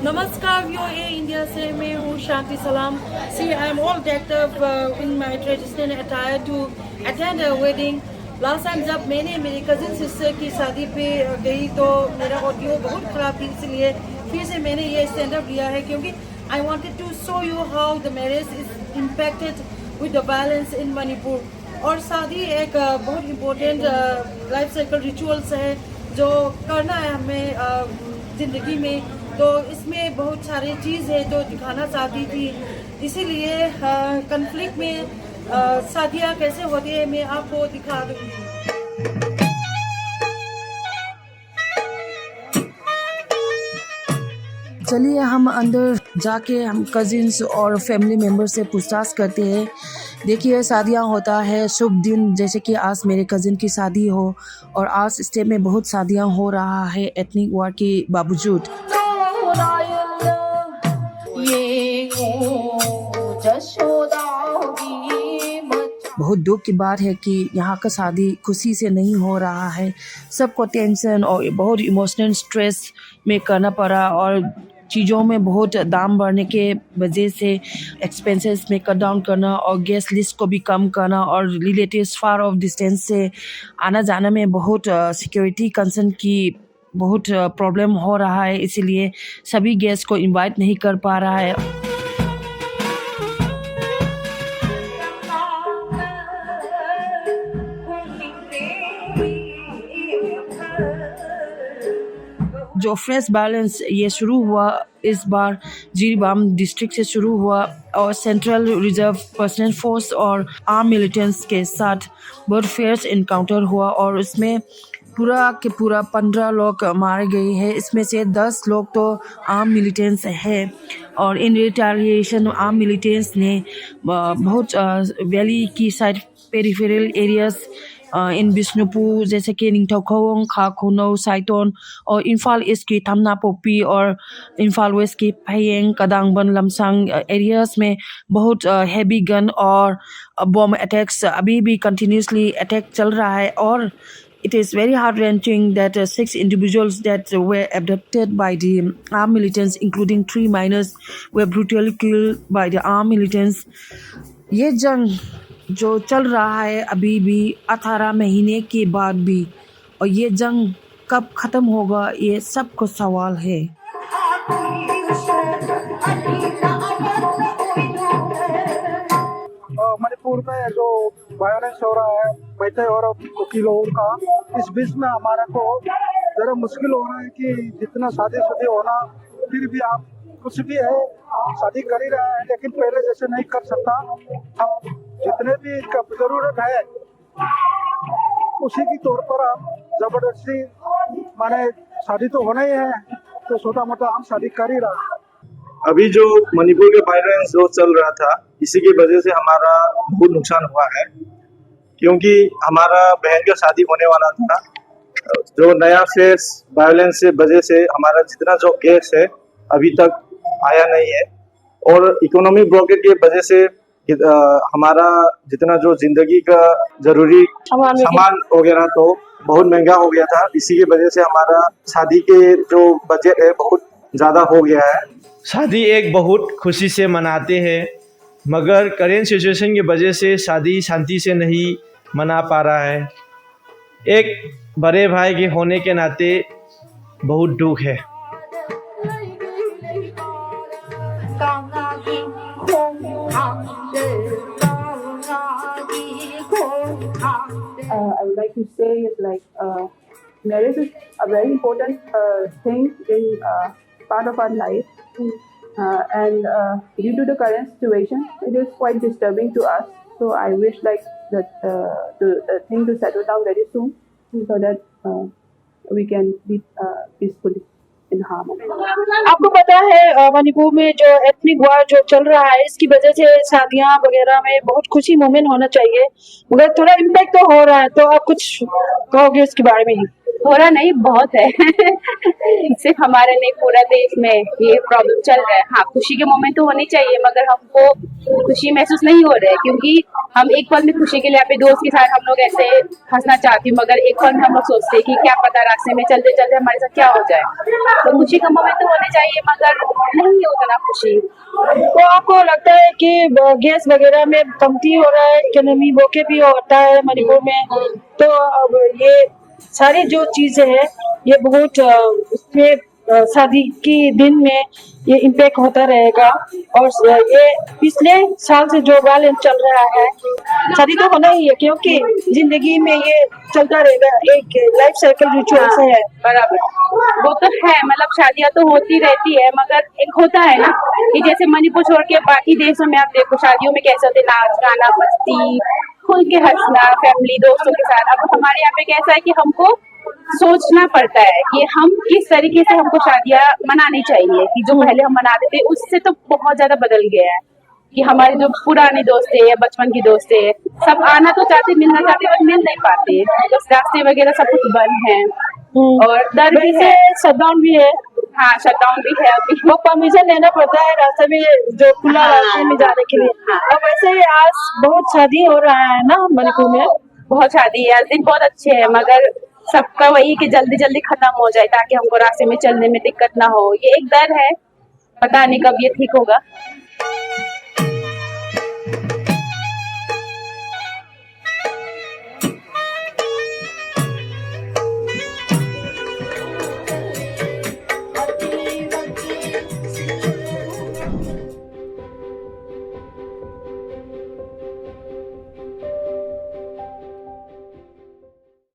नमस्कार viewer India से मैं हूँ Shanti Salam. See I am all decked up in my traditional attire to attend a wedding. Last time जब मैंने मेरी कजिन सिस्टर की शादी पे गई तो मेरा ऑडियो बहुत ख़राब थी, इसलिए फिर से मैंने ये स्टैंड अप लिया है क्योंकि I wanted to show you how the marriage is impacted with the violence in Manipur. और शादी एक बहुत इम्पोर्टेंट लाइफ साइकिल रिचुअल्स है जो करना है हमें ज़िंदगी में। तो इसमें बहुत सारी चीज़ है जो दिखाना चाहती थी, इसीलिए कन्फ्लिक्ट में शादियाँ कैसे होती है मैं आपको दिखा दूँगी। चलिए हम अंदर जाके हम कजिन्स और फैमिली मेम्बर से पूछताछ करते हैं। देखिए शादियाँ होता है शुभ दिन, जैसे कि आज मेरे कज़िन की शादी हो और आज स्टेट में बहुत शादियाँ हो रहा है एथनिक वार के बावजूद। बहुत दुख की बात है कि यहाँ का शादी खुशी से नहीं हो रहा है। सबको टेंशन और बहुत इमोशनल स्ट्रेस में करना पड़ा और चीज़ों में बहुत दाम बढ़ने के वजह से एक्सपेंसेस में कट डाउन करना और गेस्ट लिस्ट को भी कम करना और रिलेटिव्स फार ऑफ डिस्टेंस से आना जाना में बहुत सिक्योरिटी कंसर्न की बहुत प्रॉब्लम हो रहा है, इसीलिए सभी गेस्ट को इनवाइट नहीं कर पा रहा है। जो फ्रेश बैलेंस ये शुरू हुआ इस बार जिरीबाम डिस्ट्रिक्ट से शुरू हुआ और सेंट्रल रिजर्व पर्सनल फोर्स और आर्म मिलिटेंट्स के साथ बहुत फेयर्स इनकाउंटर हुआ और उसमें पूरा के पूरा 15 लोग मारे गए हैं। इसमें से 10 लोग तो आर्म मिलिटेंट्स है और इन रिटेलिएशन आर्म मिलिटेंट्स ने बहुत वैली की side peripheral areas in Bishnupur जैसे कि निंगथौखोंग, खाखुनौ, साइटोन और इम्फाल ईस्ट की थमनापोपी और इम्फाल वेस्ट की पैंग, कदांगबन, लमसांग एरियाज में बहुत हैवी गन और बॉम्ब अटैक्स अभी भी कंटिन्यूसली अटैक चल रहा है। और it is very heart-wrenching that 6 individuals that were abducted by the armed militants, including 3 minors, were brutally killed by the armed militants. ये जंग जो चल रहा है अभी भी 18 महीने के बाद भी, और ये जंग कब ख़त्म होगा ये सबको सवाल है। मणिपुर में जो वायलेंस हो रहा है मैते और कुकी लोगों का, इस बीच में हमारा को जरा मुश्किल हो रहा है कि जितना शादी होना फिर भी आप कुछ भी है शादी कर ही रहा है, लेकिन पहले जैसे नहीं कर सकता। हम जितने भी इसका जरूरत है उसी की तौर पर हम जबरदस्ती माने शादी तो होना ही है, तो छोटा मोटा हम शादी कर ही रहा है। अभी जो मणिपुर के वायलेंस जो चल रहा था इसी की वजह से हमारा बहुत नुकसान हुआ है, क्योंकि हमारा बहन का शादी होने वाला था। जो नया फेस वायलेंस से वजह से हमारा जितना जो केस है अभी तक आया नहीं है और इकोनॉमिक ब्लॉकेज की वजह से हमारा जितना जो जिंदगी का जरूरी सामान वगैरह तो बहुत महंगा हो गया था। इसी की वजह से हमारा शादी के जो बजट है बहुत ज़्यादा हो गया है। शादी एक बहुत खुशी से मनाते हैं, मगर करेंट सिचुएशन की वजह से शादी शांति से नहीं मना पा रहा है। एक बड़े भाई के होने के नाते बहुत दुख है। I would like to say marriage is a very important thing in part of our life, and due to the current situation, it is quite disturbing to us. So I wish that the thing to settle down very soon, so that we can live peacefully in harmony. आपको पता है मणिपुर में जो ethnic वार जो चल रहा है इसकी वजह से शादियां वगैरह में बहुत खुशी मोमेंट होना चाहिए, मगर थोड़ा इम्पैक्ट तो हो रहा है। तो आप कुछ कहोगे उसके बारे में? थोड़ा नहीं, बहुत है। सिर्फ हमारे नहीं, पूरा देश में ये प्रॉब्लम चल रहा है। हाँ, खुशी के मोमेंट तो होने चाहिए, मगर हमको खुशी महसूस नहीं हो रहा है, क्योंकि हम एक पल में खुशी के लिए अपने दोस्त के साथ हम लोग ऐसे हंसना चाहती हूँ, मगर एक पल में हम लोग सोचते हैं कि क्या पता रास्ते में चलते चलते हमारे साथ क्या हो जाए। तो खुशी का मोमेंट तो होने चाहिए, मगर नहीं है उतना खुशी। तो आपको लगता है कि गैस वगैरह में कमती हो रहा है, इकोनॉमी बोके भी होता है मणिपुर में, तो अब ये सारी जो चीजें हैं ये बहुत उसमें शादी के दिन में ये इम्पैक्ट होता रहेगा। और ये पिछले साल से जो वायलेंस चल रहा है, शादी तो होना ही है क्योंकि जिंदगी में ये चलता रहेगा, एक लाइफ साइकिल रिचुअल्स है। बराबर, वो तो है, मतलब शादियां तो होती रहती है, मगर एक होता है ना कि जैसे मणिपुर छोड़ के बाकी देशों में आप देखो शादियों में कैसे होते, नाच गाना मस्ती, खुल के हंसना, फैमिली दोस्तों के साथ। अब हमारे यहाँ पे कैसा है कि हमको सोचना पड़ता है कि हम किस तरीके से हमको शादियां मनानी चाहिए, कि जो पहले हम मनाते थे उससे तो बहुत ज्यादा बदल गया है। कि हमारे जो पुराने दोस्त थे या बचपन के दोस्त थे, सब आना तो चाहते, मिलना चाहते, पर मिल नहीं पाते, बस रास्ते वगैरह सब कुछ बंद है। और डर भी है, शटडाउन भी है। हाँ शटडाउन भी है अभी। वो परमिशन लेना पड़ता है रास्ते में, जो खुला रास्ते में जाने के लिए। और वैसे ही आज बहुत शादी हो रहा है ना मणिपुर में, बहुत शादी है, आज दिन बहुत अच्छे है, मगर सबका वही कि जल्दी जल्दी खत्म हो जाए ताकि हमको रास्ते में चलने में दिक्कत ना हो। ये एक डर है, पता नहीं कब ये ठीक होगा।